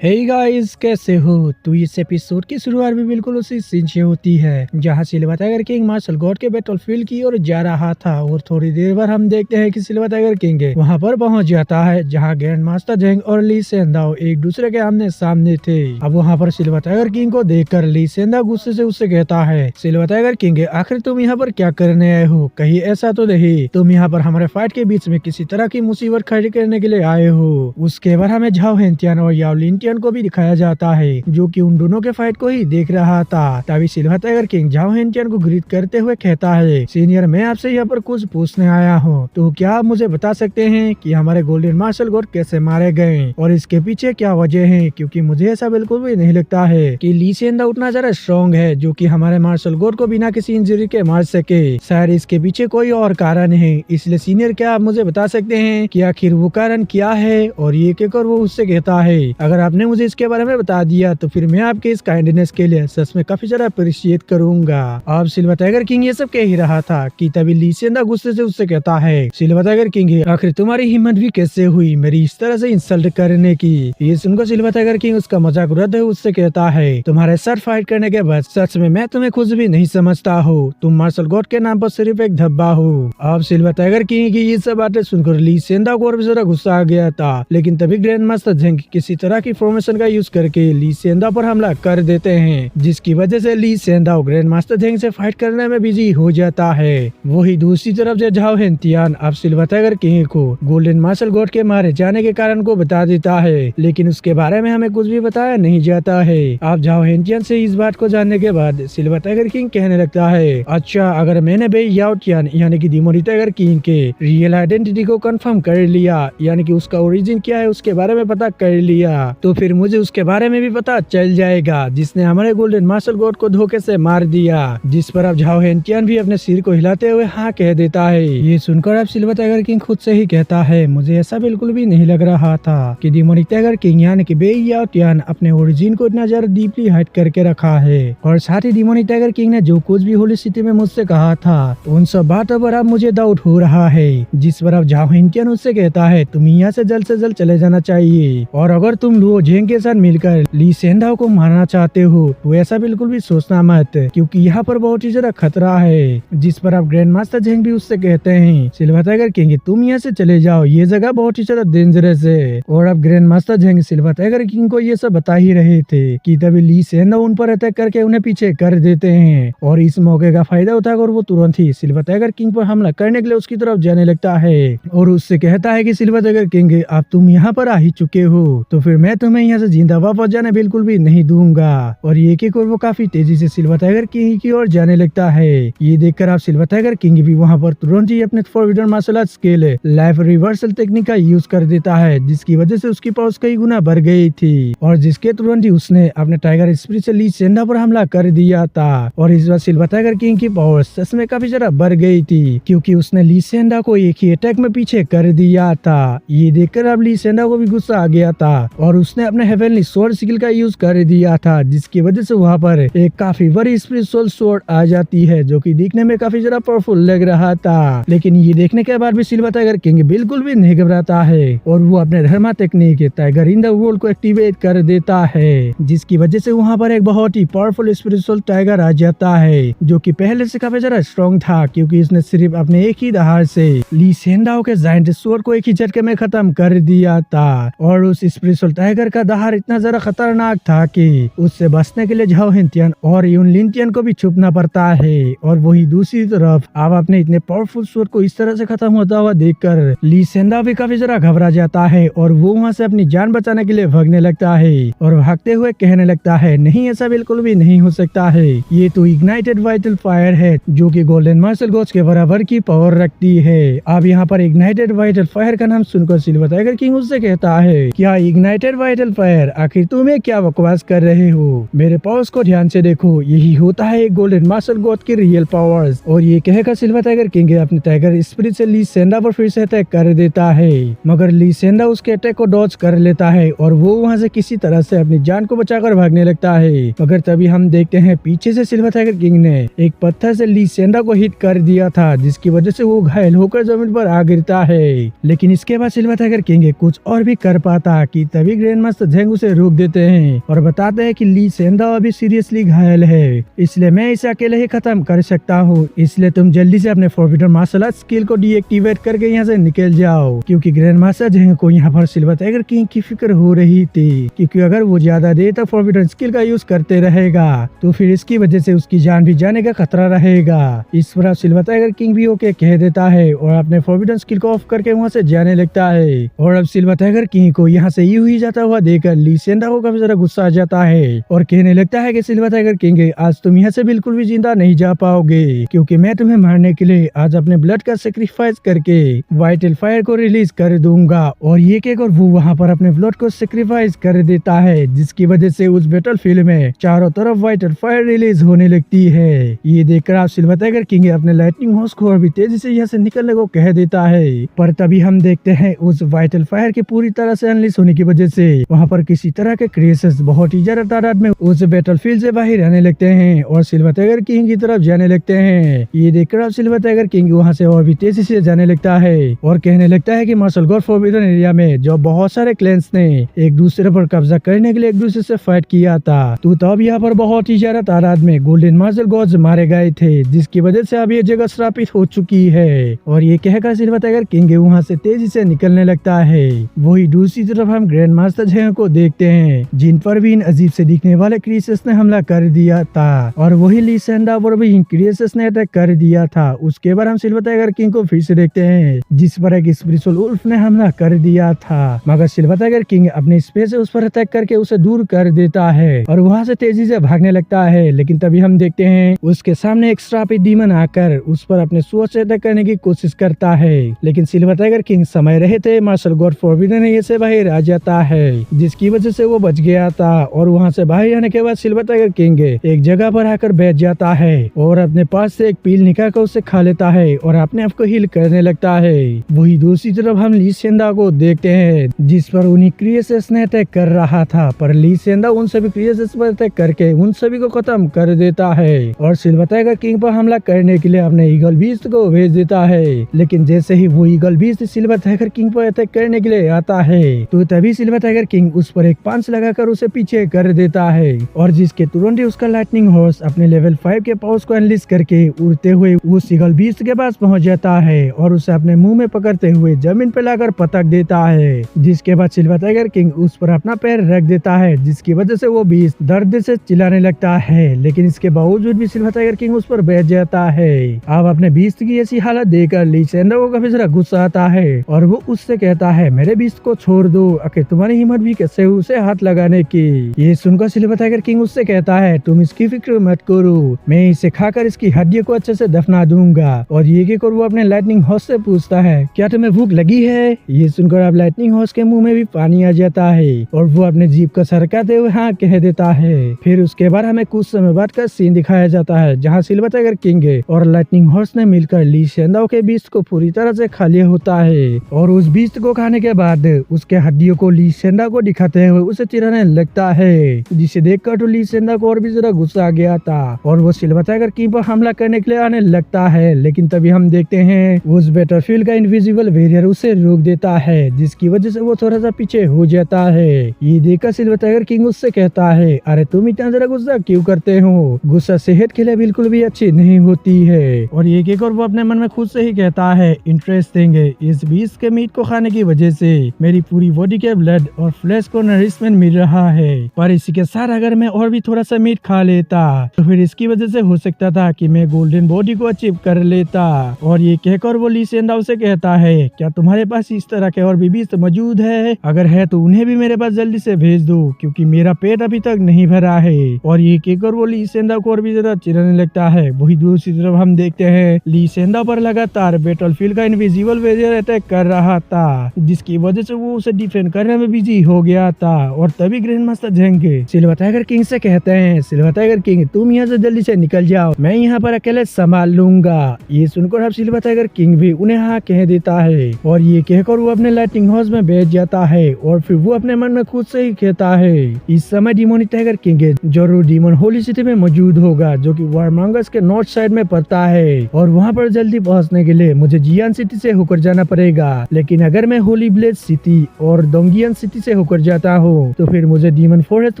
Hey guys, कैसे हो? तो इस एपिसोड की शुरुआत भी बिल्कुल उसी सीन से होती है जहां silver tiger king martial god के बैटलफील्ड की ओर जा रहा था और थोड़ी देर बाद हम देखते हैं कि सिल्वर टाइगर किंग वहां पर पहुंच जाता है जहां ग्रैंड मास्टर जेंग और ली सेंदाओ एक दूसरे के आमने सामने थे। अब वहां पर सिल्वर टाइगर किंग को देखकर ली सेंदाओ गुस्से से उससे कहता है, सिल्वर टाइगर किंग आखिर तुम यहाँ पर क्या करने आए हो? कहीं ऐसा तो नहीं तुम यहाँ पर हमारे फाइट के बीच में किसी तरह की मुसीबत खड़ी करने के लिए आए हो? उसके बाद हमें झाओ हेंटियन और याओ लिनटियन को भी दिखाया जाता है जो कि उन दोनों के फाइट को ही देख रहा था। तभी सिल्वर टाइगर किंग झाओ हेंटियन को ग्रीट करते हुए कहता है, सीनियर मैं आपसे यहाँ पर कुछ पूछने आया हूँ, तो क्या आप मुझे बता सकते हैं कि हमारे गोल्डन मार्शल गॉड कैसे मारे गए और इसके पीछे क्या वजह है? क्योंकि मुझे ऐसा बिल्कुल भी नहीं लगता है कि ली सेंदा उतना ज्यादा स्ट्रॉन्ग है जो कि हमारे मार्शल गॉड को बिना किसी इंजरी के मार सके। शायद इसके पीछे कोई और कारण है, इसलिए सीनियर क्या आप मुझे बता सकते हैं कि आखिर वो कारण क्या है? और ये कहकर वो उससे कहता है, अगर आपने मुझे इसके बारे में बता दिया तो फिर मैं आपके इस काइंडनेस के लिए सच में काफी ज्यादा अप्रिशिएट करूंगा। अब सिल्वर टाइगर किंग ये सब कह ही रहा था कि तभी ली सेंदा गुस्से से उससे कहता है, सिल्वर टाइगर किंग आखिर तुम्हारी हिम्मत भी कैसे हुई मेरी इस तरह से इंसल्ट करने की? ये सुनकर सिल्वर टाइगर किंग उसका मजाक उड़ाते हुए उससे कहता है, तुम्हारे साथ फाइट करने के बाद सच में मैं तुम्हें खुद भी नहीं समझता हूँ, तुम मार्शल गॉड के नाम पर सिर्फ एक धब्बा हो। अब सिल्वर टाइगर किंग की ये सब बातें सुनकर ली सेंदा को और भी ज्यादा गुस्सा आ गया था, लेकिन तभी ग्रैंड मास्टर जेंग किसी तरह की फॉर्मेशन का यूज करके ली सेंदा पर हमला कर देते हैं, जिसकी वजह से ली सेंदा ग्रैंड मास्टर जेंग से फाइट करने में बिजी हो जाता है। वही दूसरी तरफ से झाओ हेंटियन अब सिल्वर टाइगर किंग को गोल्डन मार्शल गॉड के मारे जाने के कारण को बता देता है, लेकिन उसके बारे में हमें कुछ भी बताया नहीं जाता है। अब झाओ हेंटियन से इस बात को जानने के बाद सिल्वर टाइगर किंग कहने लगता है, अच्छा अगर मैंने बे याओ टियान यानी कि डिमोनी टाइगर किंग के रियल आइडेंटिटी को कंफर्म कर लिया, यानी कि उसका ओरिजिन क्या है उसके बारे में पता कर लिया, तो फिर मुझे उसके बारे में भी पता चल जाएगा जिसने हमारे गोल्डन मार्शल गॉड को धोखे से मार दिया। जिस पर अब झाओ हेंटियन भी अपने सिर को हिलाते हुए हाँ कह देता है। ये सुनकर अब सिल्वर टाइगर किंग खुद से ही कहता है, मुझे ऐसा बिल्कुल भी नहीं लग रहा था कि डिमोनिक टाइगर किंग यानी कि बे याओ टियान अपने ओरिजिन को इतना ज्यादा डीपली हाइड करके रखा है। और साथ ही डिमोनिक टाइगर किंग ने जो कुछ भी होली सिटी में मुझसे कहा था उन सब बातों पर अब मुझे डाउट हो रहा है। जिस पर अब झाओ हेंटियन उससे कहता है, तुम यहाँ से जल्द चले जाना चाहिए, और अगर तुम लुओ जेंग के साथ मिलकर ली सेंदाओ को मारना चाहते हो तो ऐसा बिल्कुल भी सोचना मत, क्योंकि यहाँ पर बहुत ही ज्यादा खतरा है। जिस पर अब ग्रैंड मास्टर जेंग भी उससे कहते हैं, सिल्वर टाइगर किंग तुम यहाँ से चले जाओ, ये जगह बहुत ही ज्यादा डेंजरस है। और अब grand master Zeng silver tiger king को ये सब बता ही रहे थे कि तभी ली सेंदाओ उन पर अटैक करके उन्हें पीछे कर देते हैं, और इस मौके का फायदा उठाकर वो तुरंत ही सिल्वर टाइगर किंग पर हमला करने के लिए उसकी तरफ जाने लगता है और उससे कहता है कि सिल्वर टाइगर किंग अब तुम यहाँ पर आ ही चुके हो तो फिर मैं तुम्हें यहाँ से जिंदा वापस जाने बिल्कुल भी नहीं दूंगा। और ये कहकर वो काफी तेजी से सिल्वर टाइगर किंग की ओर जाने लगता है। ये देखकर आप सिल्वर टाइगर किंग भी वहाँ पर तुरंत ही अपने forbidden martial art skill life reversal technique का यूज कर देता है, जिसकी वजह से उसकी पावर्स कई गुना बढ़ गई थी, और जिसके तुरंत ही उसने अपने टाइगर स्पिरिट से ली सेंदा पर हमला कर दिया था। और इस बार सिल्वर टाइगर किंग की पावर्स सच में काफी ज्यादा बढ़ गई थी, क्योंकि उसने ली सेंदा को एक ही अटैक में पीछे कर दिया था। ये देखकर अब ली सेंदा को भी गुस्सा आ गया था और उसने अपने हेवनली स्वॉर्ड स्किल का यूज कर दिया था, जिसकी वजह से वहाँ पर एक काफी बड़ी स्पिरिचुअल स्वॉर्ड आ जाती है जो कि दिखने में काफी ज्यादा पावरफुल लग रहा था। लेकिन ये देखने के बाद भी सिल्वर टाइगर किंग बिल्कुल भी नहीं घबराता है और वो अपने dharma technique tiger in the world को एक्टिवेट कर देता है, जिसकी वजह से वहाँ पर एक बहुत ही पावरफुल स्पिरिचुअल टाइगर आ जाता है जो कि पहले से काफी ज्यादा स्ट्रॉन्ग था, क्योंकि इसने सिर्फ अपने एक ही दहाड़ से ली सेंदाओ के जायंट स्वॉर्ड को एक ही झटके में खत्म कर दिया था। और उस स्पिरिचुअल टाइगर का दहाड़ इतना ज्यादा खतरनाक था कि उससे बचने के लिए झाओ हेंटियन और यून लिनटियन को भी छुपना पड़ता है। और वही दूसरी तरफ आप अपने इतने पावरफुल स्वॉर्ड को इस तरह से खत्म होता हुआ देखकर ली सेंदा भी काफी ज्यादा घबरा जाता है और वो वहाँ से अपनी जान बचाने के लिए भागने लगता है और भागते हुए कहने लगता है, नहीं ऐसा बिल्कुल भी नहीं हो सकता है, ये तो इग्नाइटेड वाइटल फायर है जो कि गोल्डन मार्शल गॉड के बराबर की पावर रखती है। अब यहाँ पर इग्नाइटेड वाइटल फायर का नाम सुनकर सिल्वर टाइगर किंग उससे कहता है, क्या इग्नाइटेड वाइटल फायर? आखिर तुम्हें क्या बकवास कर रहे हो? मेरे पावर्स को ध्यान से देखो, यही होता है गोल्डन मार्शल गॉड की रियल पावर्स। और ये कहकर सिल्वर टाइगर किंग अपने टाइगर स्पिरिट से ली सेंदा पर फिर से अटैक कर देता है, मगर ली सेंदा उसके अटैक को डॉज कर लेता है और वो वहाँ से किसी तरह से अपनी जान को बचाकर भागने लगता है। मगर तभी हम देखते हैं पीछे से सिल्वर टाइगर किंग ने एक पत्थर से ली सेंदा को हिट कर दिया था, जिसकी वजह से वो घायल होकर जमीन पर आ गिरता है। लेकिन इसके बाद सिल्वर टाइगर किंग कुछ और भी कर पाता कि तभी ग्रैंड मास्टर झेंग उसे रोक देते हैं और बताते हैं कि ली सेंदाओ अभी सीरियसली घायल है, इसलिए मैं इसे अकेले ही खत्म कर सकता हूँ, इसलिए तुम जल्दी से अपने फॉरबिडन मार्शल आर्ट स्किल को डीएक्टिवेट करके यहाँ से निकल जाओ। क्योंकि ग्रैंड मास्टर झेंग को यहाँ पर सिल्वर टाइगर किंग की फिक्र हो रही थी, क्योंकि अगर वो ज्यादा देर तक फॉरबिडन स्किल का यूज करते रहेगा तो फिर इसकी वजह से उसकी जान भी जाने का खतरा रहेगा। इस पर सिल्वर टाइगर किंग भी ओके कह देता है और अपने फॉरबिडन स्किल को ऑफ करके वहाँ से जाने लगता है। और अब सिल्वर टाइगर किंग को यहाँ से यूं ही जाता हुआ देखकर ली सेंदाओ काफी ज्यादा गुस्सा आ जाता है और कहने लगता है कि सिल्वर टाइगर किंग आज तुम यहाँ से बिल्कुल भी जिंदा नहीं जा पाओगे, क्योंकि मैं तुम्हें मारने के लिए आज अपने ब्लड का सेक्रीफाइस करके वाइटल फायर को रिलीज कर दूंगा। और ये कहकर वो वहाँ पर अपने ब्लड को सेक्रीफाइस कर देता है, जिसकी वजह से उस बैटल फील्ड में चारों तरफ वाइटल फायर रिलीज होने लगती है। ये देखकर आप सिल्वर टाइगर किंग अपने लाइटनिंग हॉर्स को और भी तेजी से यहाँ से निकलने को कह देता है, पर तभी हम देखते हैं उस वाइटल फायर के पूरी तरह से अनलिश होने की वजह से वहाँ पर किसी तरह के क्रिएशंस बहुत ही ज्यादा तादाद में उस बैटल फील्ड से बाहर आने लगते हैं और सिल्वर टाइगर किंग की तरफ जाने लगते हैं। ये देखकर अब सिल्वर टाइगर किंग वहाँ से और भी तेजी से जाने लगता है और कहने लगता है कि मार्शल गॉड फॉरबिडन एरिया में जो बहुत सारे क्लैंस ने एक दूसरे पर कब्जा करने के लिए एक दूसरे से फाइट किया था, तो तब यहाँ पर बहुत ही ज्यादा तादाद में गोल्डन मार्शल गॉड्स मारे गए थे, जिसकी वजह से अब ये जगह श्रापित हो चुकी है। और ये कहकर सिल्वर टाइगर किंग वहाँ से तेजी से निकलने लगता है। वही दूसरी तरफ हम ग्रैंड मास्टर झेंग को देखते हैं, जिन पर भी इन अजीब से दिखने वाले क्रिएशंस ने हमला कर दिया था और वही ली सेंदाओ पर भी इन क्रिएशंस ने अटैक कर दिया था। उसके बाद हम सिल्वर टाइगर किंग को फिर से देखते हैं, जिस पर एक स्पिरिचुअल वुल्फ ने हमला कर दिया था, मगर सिल्वर टाइगर किंग अपने स्पेस से उस पर अटैक करके उसे दूर कर देता है और वहाँ से तेजी से भागने लगता है। लेकिन तभी हम देखते हैं उसके सामने एक श्रापित डीमन आकर उस पर अपने स्वॉर्ड से अटैक करने की कोशिश करता है, लेकिन सिल्वर टाइगर किंग समय रहते मार्शल गॉड फॉरबिडन एरिया से बाहर आ जाता है, जिसकी वजह से वो बच गया था। और वहाँ से बाहर आने के बाद सिल्वर टाइगर किंग एक जगह पर आकर बैठ जाता है और अपने पास से एक पील निकाल कर उसे खा लेता है और अपने आप को हील करने लगता है। वही दूसरी तरफ हम ली सेंदाओ को देखते हैं, जिस पर उन्हीं क्रिएशंस ने अटैक कर रहा था, पर ली सेंदाओ उन सभी क्रिएशंस पर अटैक करके उन सभी को खत्म कर देता है और सिल्वर टाइगर किंग पर हमला करने के लिए अपने ईगल बीस्ट को भेज देता है। लेकिन जैसे ही वो eagle beast silver tiger king पर अटैक करने के लिए आता है, तो तभी सिल्वर टाइगर किंग उस पर एक पंच लगाकर उसे पीछे कर देता है और जिसके तुरंत ही उसका लाइटनिंग हॉर्स अपने लेवल 5 के पावर्स को अनलीश करके उड़ते हुए उस ईगल बीस्ट के पास पहुंच जाता है और उसे अपने मुंह में पकड़ते हुए जमीन पे लाकर पटक देता है, जिसके बाद सिल्वर टाइगर किंग उस पर अपना पैर रख देता है, जिसकी वजह से वो बीस्ट दर्द से चिल्लाने लगता है। लेकिन इसके बावजूद भी सिल्वर टाइगर किंग उस पर बैठ जाता है। अब अपने बीस्ट की ऐसी हालत देखकर ली सेंदाओ को काफी सारा गुस्सा आता है और वो उससे कहता है, मेरे बीस्ट को छोड़ दो, आखिर तुम्हारी हिम्मत भी कैसे उसे हाथ लगाने की। ये सुनकर सिल्वर टाइगर किंग उससे कहता है, तुम इसकी फिक्र मत करो, मैं इसे खाकर इसकी हड्डियों को अच्छे से दफना दूंगा। और ये कहकर वो अपने लाइटनिंग हॉर्स से पूछता है, क्या तुम्हें भूख लगी है? ये सुनकर अब लाइटनिंग हॉर्स के मुंह में भी पानी आ जाता है और वो अपने जीभ को सरकाते हुए हाँ कह देता है। फिर उसके बाद हमें कुछ समय बाद का सीन दिखाया जाता है, जहाँ सिल्वर टाइगर किंग और लाइटनिंग हॉर्स ने मिलकर ली सेंदाओ के बीस्ट को पूरी तरह से खा लिया होता है और उस बीस्ट को खाने के बाद उसके हड्डियों को ली सेंदाओ को दिखाते हुए उसे चिराने लगता है, जिसे देखकर तो ली सेंदाओ को और भी ज्यादा गुस्सा आ गया था और वो सिल्वर टाइगर किंग पर हमला करने के लिए आने लगता है। लेकिन तभी हम देखते हैं उस बैटलफील्ड का इनविजिबल वॉरियर उसे रोक देता है, जिसकी वजह से वो थोड़ा सा पीछे हो जाता है। ये देखकर सिल्वर टाइगर किंग उससे कहता है, अरे तुम इतना जरा गुस्सा क्यों करते हो? गुस्सा सेहत के लिए बिल्कुल भी अच्छी नहीं होती है। और ये कहकर वो अपने मन में खुद से ही कहता है, इंटरेस्टिंग है, इस बीस्ट के मीट को खाने की वजह से मेरी पूरी बॉडी के ब्लड और फ्लैश को नरिशमेंट मिल रहा है, पर इसी के साथ अगर मैं और भी थोड़ा सा मीट खा लेता तो फिर इसकी वजह से हो सकता था कि मैं गोल्डन बॉडी को अचीव कर लेता। और ये कहकर वो ली सेंदाओ से कहता है, क्या तुम्हारे पास इस तरह के और भी बीस्ट मौजूद है? अगर है तो उन्हें भी मेरे पास जल्दी से भेज दो, क्योंकि मेरा पेट अभी तक नहीं भरा है। और ये कहकर वो ली सेंदाओ को और भी ज्यादा चिढ़ाने लगता है। वही दूसरी तरफ हम देखते हैं ली सेंदाओ पर लगातार बैटलफील्ड का इनविजिबल वॉरियर अटैक कर रहा था, जिसकी वजह से वो उसे डिफेंड करने में बिजी हो गया था। और तभी grand master Zheng silver tiger king से कहते हैं, सिल्वर टाइगर किंग तुम यहाँ से जल्दी से निकल जाओ, मैं यहाँ पर अकेले संभाल लूंगा। ये सुनकर अब सिल्वर टाइगर किंग भी उन्हें हाँ कह देता है और ये कहकर वो अपने लाइटनिंग हाउस में बैठ जाता है और फिर वो अपने मन में खुद से ही कहता है, इस समय डिमोनिक टाइगर किंग जरूर डीमन होली सिटी में मौजूद होगा, जो कि वारमंगस के नॉर्थ साइड में पड़ता है और वहाँ पर जल्दी पहुँचने के लिए मुझे जियान सिटी से होकर जाना पड़ेगा। लेकिन अगर मैं होली ब्लेड सिटी और डोंगियन सिटी से होकर जाता हूँ तो फिर मुझे डीमन फॉरेस्ट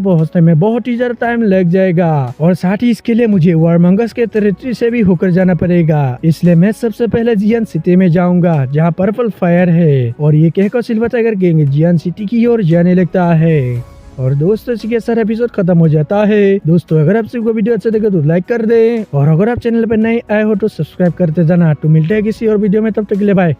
पहुँचने में बहुत ही ज्यादा टाइम लग जाएगा और साथ ही इसके लिए मुझे वारमंगस के टेरिटरी से भी होकर जाना पड़ेगा। इसलिए मैं सबसे पहले जियान सिटी में जाऊंगा जहाँ पर्पल फायर है और ये कहकर सिल्वर टाइगर किंग जियान सिटी की ओर जाने लगता है। और दोस्तों इसी के साथ एपिसोड खत्म हो जाता है। दोस्तों अगर आप सबको वीडियो अच्छा लगे तो लाइक कर दें और अगर आप चैनल पर नए आए हो तो सब्सक्राइब करते जाना। तो मिलते हैं किसी और वीडियो में, तब तक के लिए बाय।